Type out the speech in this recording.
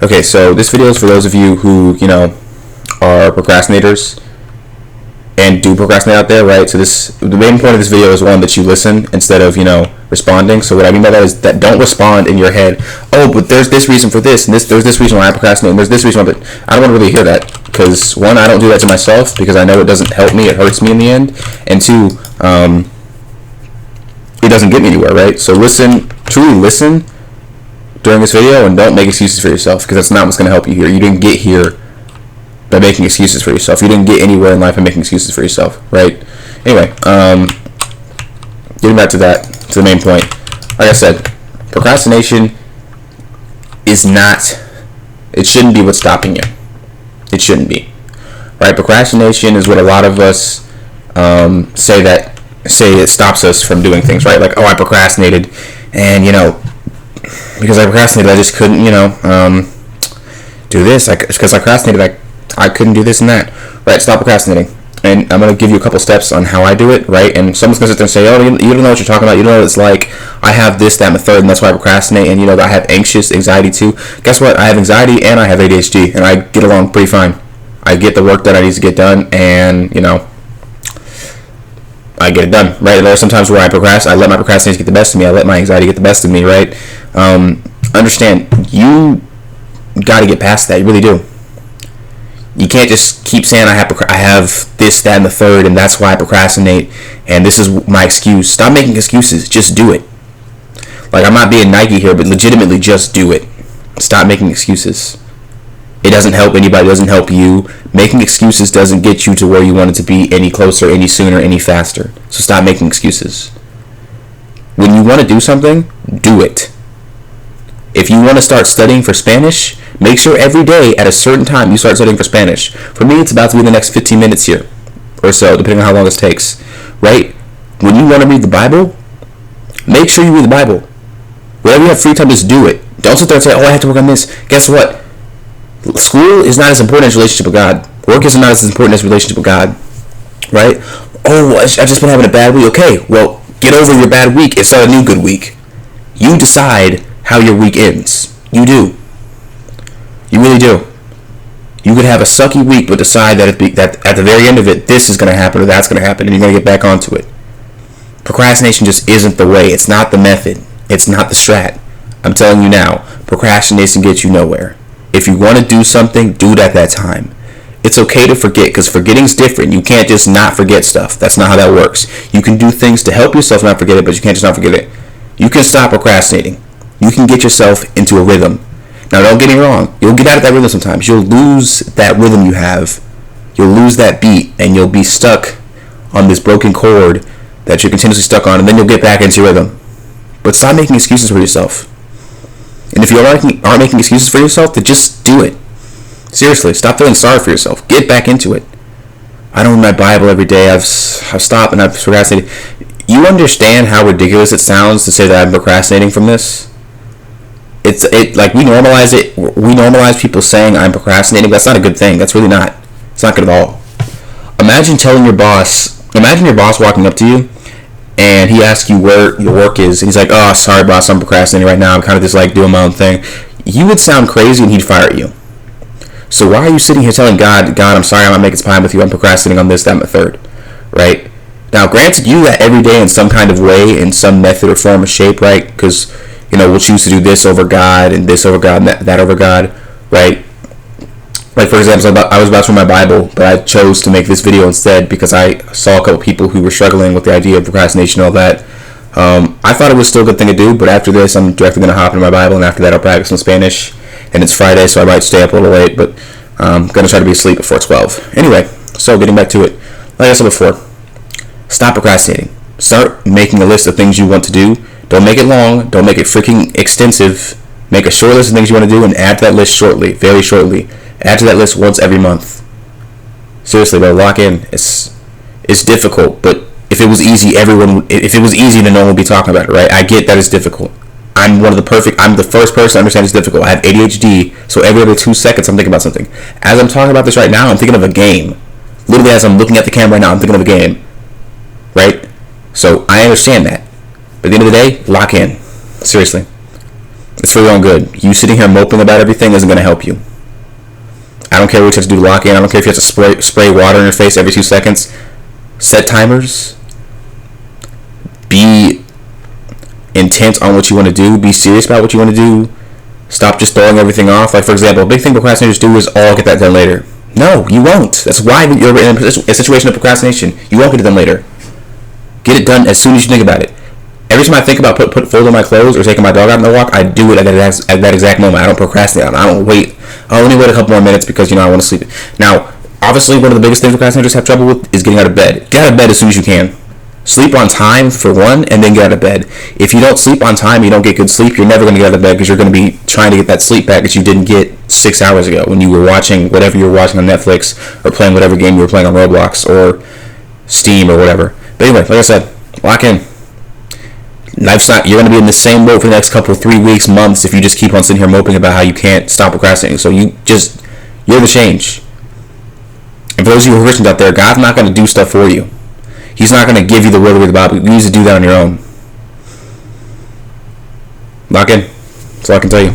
Okay, so this video is for those of you who, are procrastinators and do procrastinate out there, right? So the main point of this video is one, that you listen instead of, responding. So what I mean by that is that don't respond in your head. Oh, but there's this reason for this, and there's this reason why I procrastinate, and there's this reason why. But I don't want to really hear that, because one, I don't do that to myself because I know it doesn't help me. It hurts me in the end, and two, it doesn't get me anywhere, right? So truly listen during this video, and don't make excuses for yourself, because that's not what's going to help you here. You didn't get here by making excuses for yourself. You didn't get anywhere in life by making excuses for yourself, right? Anyway, getting back to the main point. Like I said, procrastination it shouldn't be what's stopping you. It shouldn't be, right? Procrastination is what a lot of us say it stops us from doing things, right? Like, oh, I procrastinated, and because I procrastinated, I just couldn't, do this. Because I procrastinated, I couldn't do this and that, right? Stop procrastinating. And I'm going to give you a couple steps on how I do it, right? And someone's going to sit there and say, oh, you don't know what you're talking about. You don't know what it's like. I have this, that, and the third, and that's why I procrastinate. And, I have anxiety too. Guess what? I have anxiety and I have ADHD, and I get along pretty fine. I get the work that I need to get done, and, I get it done, right? There are some times where I let my procrastination get the best of me. I let my anxiety get the best of me, right? Understand, you got to get past that. You really do. You can't just keep saying I have this, that, and the third, and that's why I procrastinate, and this is my excuse. Stop making excuses. Just do it. Like, I'm not being Nike here, but legitimately just do it. Stop making excuses. It doesn't help anybody. It doesn't help you. Making excuses doesn't get you to where you want it to be any closer, any sooner, any faster. So stop making excuses. When you want to do something, do it. If you want to start studying for Spanish, make sure every day at a certain time you start studying for Spanish. For me, it's about to be the next 15 minutes here or so, depending on how long this takes, right? When you want to read the Bible, make sure you read the Bible. Whenever you have free time, just do it. Don't sit there and say, oh, I have to work on this. Guess what? School is not as important as relationship with God. Work is not as important as relationship with God, right? Oh, I've just been having a bad week. Okay, well, get over your bad week and start a new good week. You decide how your week ends. You do. You really do. You could have a sucky week, but decide that at the very end of it, this is going to happen or that's going to happen, and you're going to get back onto it. Procrastination just isn't the way. It's not the method. It's not the strat. I'm telling you now, procrastination gets you nowhere. If you want to do something, do it at that time. It's okay to forget, because forgetting's different. You can't just not forget stuff. That's not how that works. You can do things to help yourself not forget it, but you can't just not forget it. You can stop procrastinating. You can get yourself into a rhythm. Now, don't get me wrong. You'll get out of that rhythm sometimes. You'll lose that rhythm you have. You'll lose that beat, and you'll be stuck on this broken chord that you're continuously stuck on, and then you'll get back into your rhythm. But stop making excuses for yourself. And if you aren't making excuses for yourself, then just do it. Seriously, stop feeling sorry for yourself. Get back into it. I don't read my Bible every day. I've stopped and I've procrastinated. You understand how ridiculous it sounds to say that I'm procrastinating from this? Like, we normalize it. We normalize people saying I'm procrastinating. That's not a good thing. That's really not. It's not good at all. Imagine your boss walking up to you, and he asks you where your work is, and he's like, oh, sorry, boss, I'm procrastinating right now. I'm kind of just like doing my own thing. You would sound crazy, and he'd fire you. So why are you sitting here telling God, I'm sorry, I'm not making time with you. I'm procrastinating on this, that, and the third, right? Now, granted, you do that every day in some kind of way, in some method or form or shape, right? Because, we'll choose to do this over God, and this over God, and that over God, right? Like, for example, I was about to read my Bible, but I chose to make this video instead because I saw a couple people who were struggling with the idea of procrastination and all that. I thought it was still a good thing to do, but after this, I'm directly going to hop into my Bible, and after that, I'll practice some Spanish. And it's Friday, so I might stay up a little late, but I'm going to try to be asleep before 12. Anyway, so getting back to it. Like I said before, stop procrastinating. Start making a list of things you want to do. Don't make it long. Don't make it freaking extensive. Make a short list of things you want to do and add to that list shortly, very shortly. Add to that list once every month. Seriously, bro, lock in. It's difficult, but if it was easy, then no one would be talking about it, right? I get that it's difficult. I'm the first person to understand it's difficult. I have ADHD, so every other 2 seconds I'm thinking about something. As I'm talking about this right now, I'm thinking of a game. Literally, as I'm looking at the camera right now, I'm thinking of a game. Right? So I understand that. But at the end of the day, lock in. Seriously. It's for your own good. You sitting here moping about everything isn't going to help you. I don't care what you have to do to lock in. I don't care if you have to spray water in your face every 2 seconds. Set timers. Be intent on what you want to do. Be serious about what you want to do. Stop just throwing everything off. Like, for example, a big thing procrastinators do is, I'll get that done later. No, you won't. That's why you're in a situation of procrastination. You won't get it done later. Get it done as soon as you think about it. Every time I think about folding my clothes or taking my dog out on the walk, I do it at that exact moment. I don't procrastinate. I don't wait. Oh, let me wait a couple more minutes because, I want to sleep. Now, obviously, one of the biggest things procrastinators have trouble with is getting out of bed. Get out of bed as soon as you can. Sleep on time for one, and then get out of bed. If you don't sleep on time, you don't get good sleep, you're never going to get out of bed because you're going to be trying to get that sleep back that you didn't get 6 hours ago when you were watching whatever you were watching on Netflix or playing whatever game you were playing on Roblox or Steam or whatever. But anyway, like I said, lock in. Life's not, you're going to be in the same mode for the next couple, 3 weeks, months if you just keep on sitting here moping about how you can't stop procrastinating. So you're the change. And for those of you who are Christians out there, God's not going to do stuff for you. He's not going to give you the word of the Bible. You need to do that on your own. Lock in. That's all I can tell you.